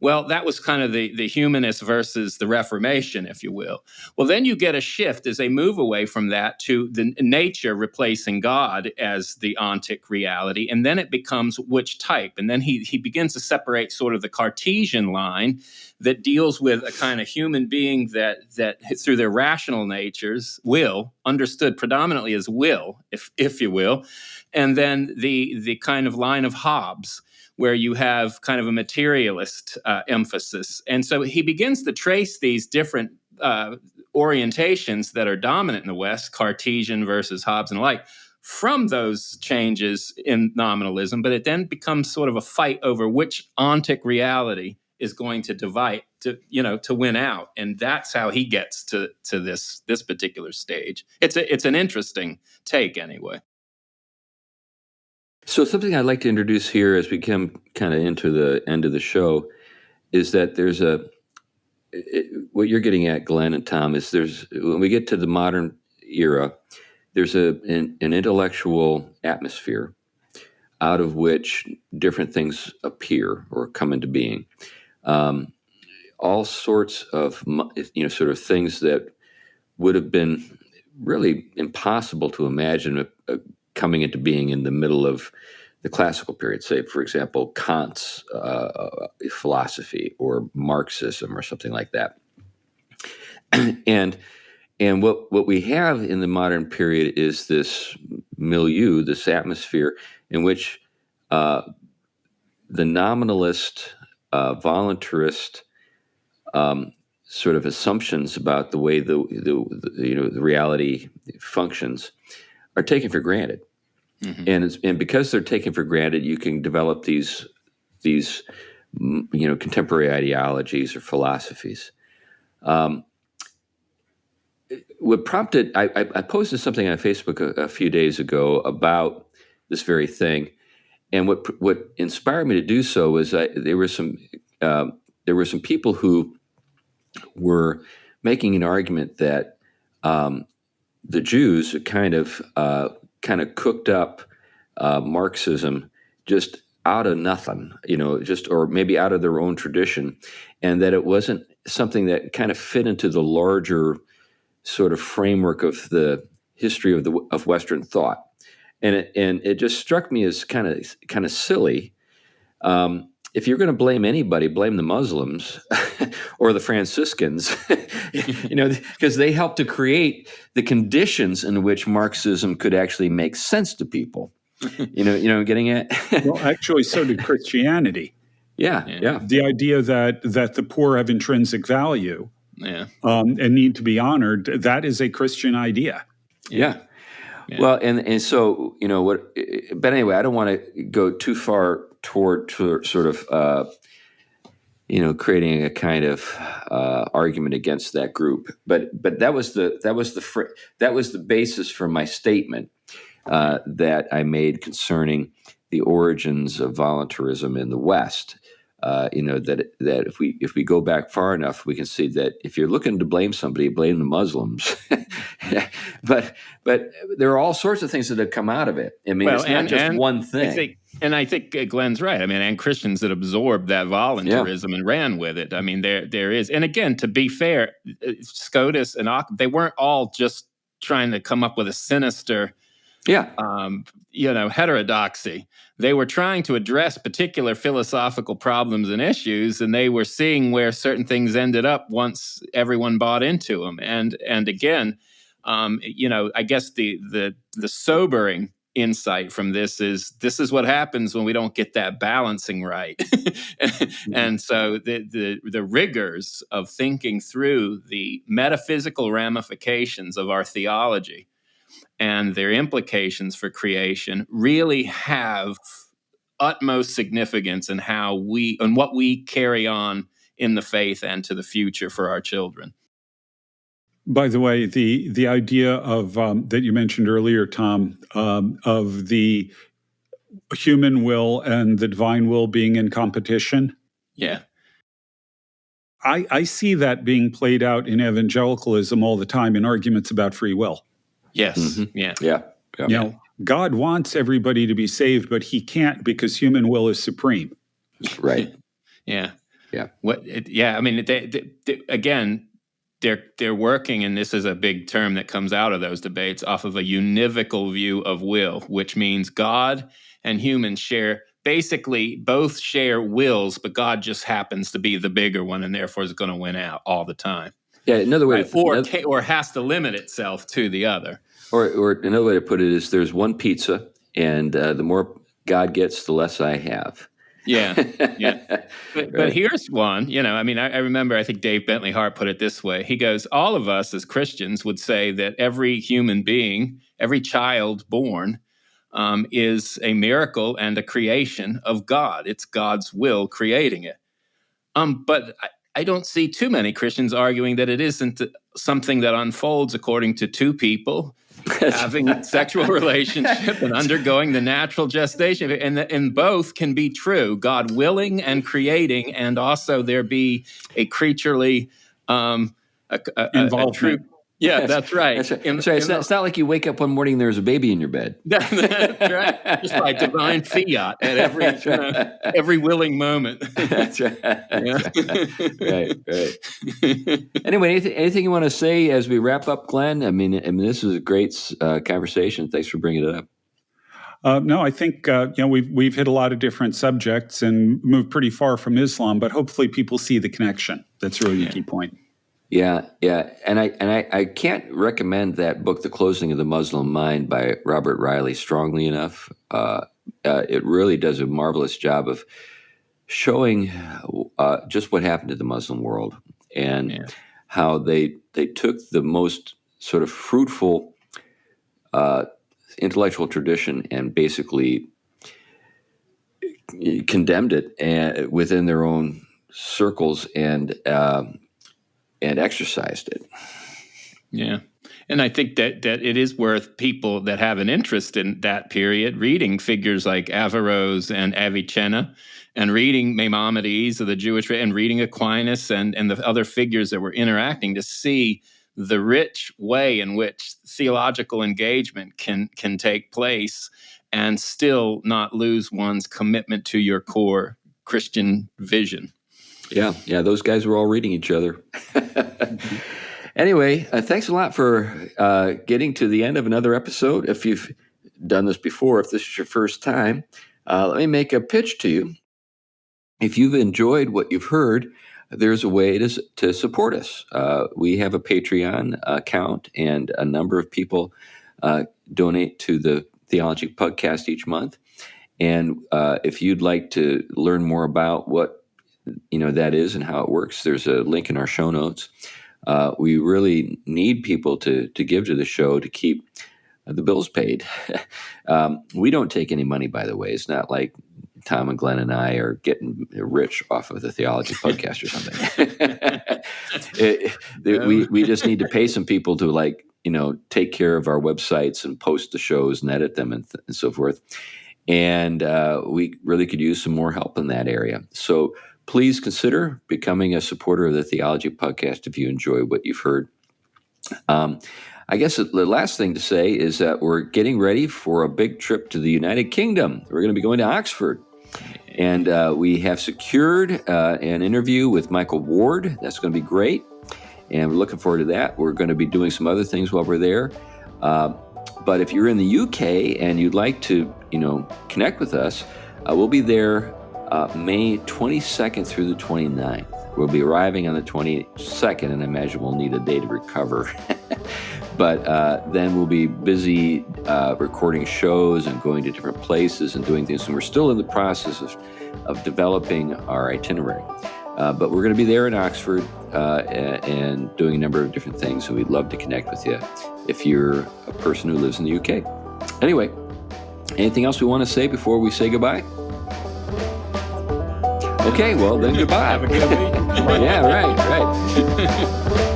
B: Well, that was kind of the humanist versus the Reformation, if you will. Well, then you get a shift as they move away from that to the nature replacing God as the ontic reality. And then it becomes which type. And then he begins to separate sort of the Cartesian line that deals with a kind of human being that through their rational natures, will, understood predominantly as will, if you will. And then the kind of line of Hobbes, where you have kind of a materialist emphasis. And so he begins to trace these different orientations that are dominant in the West, Cartesian versus Hobbes and the like, from those changes in nominalism. But it then becomes sort of a fight over which ontic reality is going to divide, to win out. And that's how he gets to this particular stage. It's an interesting take anyway.
A: So something I'd like to introduce here as we come kind of into the end of the show is that there's what you're getting at, Glenn and Tom, is when we get to the modern era, there's an intellectual atmosphere out of which different things appear or come into being. all sorts of, sort of things that would have been really impossible to imagine coming into being in the middle of the classical period. Say, for example, Kant's philosophy or Marxism or something like that. And what we have in the modern period is this milieu, this atmosphere in which the nominalist, voluntarist sort of assumptions about the way the reality functions are taken for granted, and because they're taken for granted, you can develop these contemporary ideologies or philosophies. What prompted, I posted something on Facebook a few days ago about this very thing, and what inspired me to do so was there were some people who were making an argument that the Jews kind of cooked up Marxism just out of nothing, or maybe out of their own tradition, and that it wasn't something that kind of fit into the larger sort of framework of the history of Western thought, and it just struck me as kind of silly. If you're going to blame anybody, blame the Muslims or the Franciscans, because they helped to create the conditions in which Marxism could actually make sense to people. I'm getting at.
C: Well, actually, so did Christianity.
A: Yeah.
C: The idea that the poor have intrinsic value.
B: Yeah.
C: And need to be honored. That is a Christian idea.
A: Yeah. Well, and so, but anyway, I don't want to go too far toward sort of, creating a kind of argument against that group. But that was the basis for my statement that I made concerning the origins of voluntarism in the West. That if we go back far enough, we can see that if you're looking to blame somebody, blame the Muslims. but there are all sorts of things that have come out of it. I mean, it's not just one thing.
B: I think Glenn's right. I mean, and Christians that absorbed that voluntarism and ran with it. I mean, there is. And again, to be fair, Scotus and Occam, they weren't all just trying to come up with a sinister heterodoxy. They were trying to address particular philosophical problems and issues, and they were seeing where certain things ended up once everyone bought into them. And again, I guess the sobering insight from this is what happens when we don't get that balancing right. And so the rigors of thinking through the metaphysical ramifications of our theology and their implications for creation really have utmost significance in what we carry on in the faith and to the future for our children.
C: By the way, the idea of that you mentioned earlier, Tom, of the human will and the divine will being in competition.
B: Yeah.
C: I see that being played out in evangelicalism all the time in arguments about free will.
B: Yes.
A: Mm-hmm. Yeah.
C: God wants everybody to be saved, but he can't because human will is supreme.
A: Right.
B: Yeah.
A: Yeah.
B: I mean, again, they're working, and this is a big term that comes out of those debates, off of a univocal view of will, which means God and humans both share wills, but God just happens to be the bigger one, and therefore is going to win out all the time.
A: Yeah, another way,
B: or has to limit itself to the other.
A: Or another way to put it is, there's one pizza, and the more God gets, the less I have.
B: Yeah. But here's one. I remember. I think Dave Bentley Hart put it this way. He goes, "All of us as Christians would say that every human being, every child born, is a miracle and a creation of God. It's God's will creating it." But I don't see too many Christians arguing that it isn't something that unfolds according to two people having a sexual relationship and undergoing the natural gestation. And both can be true, God willing and creating, and also there be a creaturely
C: involvement.
B: Yeah, that's right.
A: That's right. It's not like you wake up one morning and there's a baby in your bed.
B: That's right. Just by divine fiat at every willing moment.
A: That's right. Right. Anyway, anything you want to say as we wrap up, Glenn? I mean, this was a great conversation. Thanks for bringing it up.
C: No, I think we've hit a lot of different subjects and moved pretty far from Islam, but hopefully people see the connection. That's really the key point.
A: Yeah, and I can't recommend that book, The Closing of the Muslim Mind by Robert Riley, strongly enough. It really does a marvelous job of showing just what happened to the Muslim world and how they took the most sort of fruitful intellectual tradition and basically condemned it within their own circles and exercised it.
B: Yeah. And I think that it is worth people that have an interest in that period reading figures like Averroes and Avicenna, and reading Maimonides of the Jewish, and reading Aquinas and the other figures that were interacting to see the rich way in which theological engagement can take place and still not lose one's commitment to your core Christian vision.
A: Yeah, those guys were all reading each other. Anyway, thanks a lot for getting to the end of another episode. If you've done this before, if this is your first time, let me make a pitch to you. If you've enjoyed what you've heard, there's a way to support us. We have a Patreon account, and a number of people donate to the Theology Pugcast each month. And if you'd like to learn more about what that is and how it works, there's a link in our show notes. We really need people to give to the show to keep the bills paid. We don't take any money, by the way. It's not like Tom and Glenn and I are getting rich off of the Theology Podcast or something. We just need to pay some people to take care of our websites and post the shows and edit them and so forth. And we really could use some more help in that area. So please consider becoming a supporter of the Theology Podcast if you enjoy what you've heard. I guess the last thing to say is that we're getting ready for a big trip to the United Kingdom. We're going to be going to Oxford. And we have secured an interview with Michael Ward. That's going to be great. And we're looking forward to that. We're going to be doing some other things while we're there. But if you're in the UK and you'd like to, connect with us, we'll be there May 22nd through the 29th. We'll be arriving on the 22nd, and I imagine we'll need a day to recover. But then we'll be busy recording shows and going to different places and doing things. And we're still in the process of developing our itinerary. But we're going to be there in Oxford and doing a number of different things. So we'd love to connect with you if you're a person who lives in the UK. Anyway, anything else we want to say before we say goodbye? Okay, well then goodbye.
B: Have a good week.
A: Yeah, right.